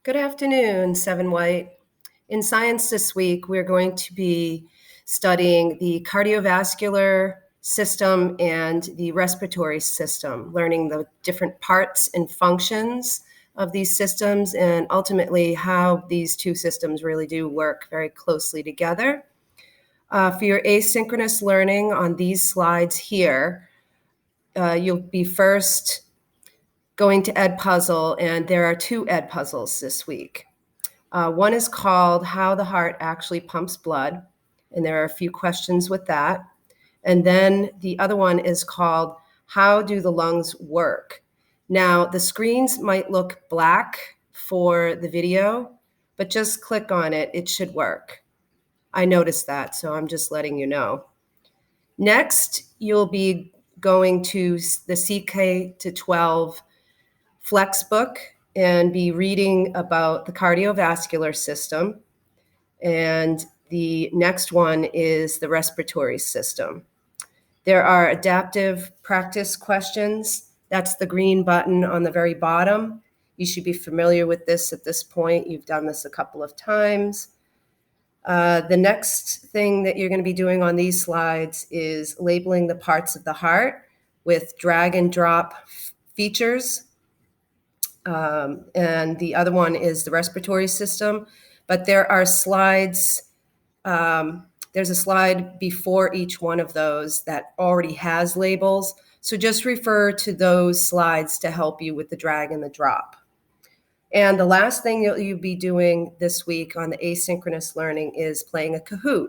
Good afternoon, Seven White. In science this week, we're going to be studying the cardiovascular system and the respiratory system, learning the different parts and functions of these systems and ultimately how these two systems really do work very closely together. For your asynchronous learning on these slides here, you'll be first going to Edpuzzle, and there are two Edpuzzles this week. One is called How the Heart Actually Pumps Blood, and there are a few questions with that. And then the other one is called How Do the Lungs Work? Now, the screens might look black for the video, but just click on it. It should work. I noticed that, so I'm just letting you know. Next, you'll be going to the CK to 12 Flex book and be reading about the cardiovascular system. And the next one is the respiratory system. There are adaptive practice questions. That's the green button on the very bottom. You should be familiar with this at this point. You've done this a couple of times. The next thing that you're going to be doing on these slides is labeling the parts of the heart with drag and drop features. And the other one is the respiratory system. But there are slides, there's a slide before each one of those that already has labels. So just refer to those slides to help you with the drag and the drop. And the last thing you'll be doing this week on the asynchronous learning is playing a Kahoot.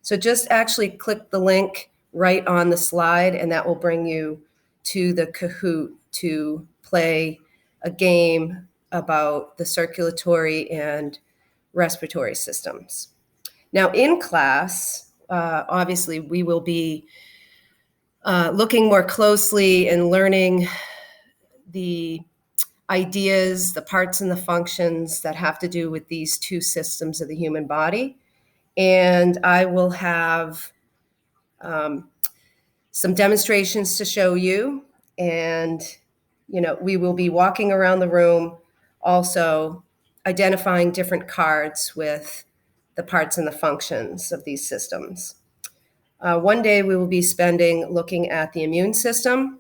So just actually click the link right on the slide, and that will bring you to the Kahoot to play a game about the circulatory and respiratory systems. Now, in class, obviously, we will be looking more closely and learning the ideas, the parts and the functions that have to do with these two systems of the human body. And I will have some demonstrations to show you. And, we will be walking around the room also identifying different cards with the parts and the functions of these systems. One day we will be spending looking at the immune system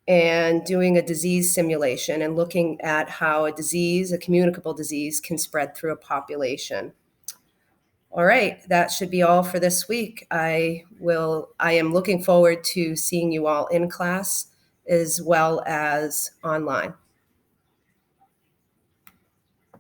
and doing a disease simulation and looking at how a communicable disease, can spread through a population. All right, that should be all for this week. I am looking forward to seeing you all in class as well as online.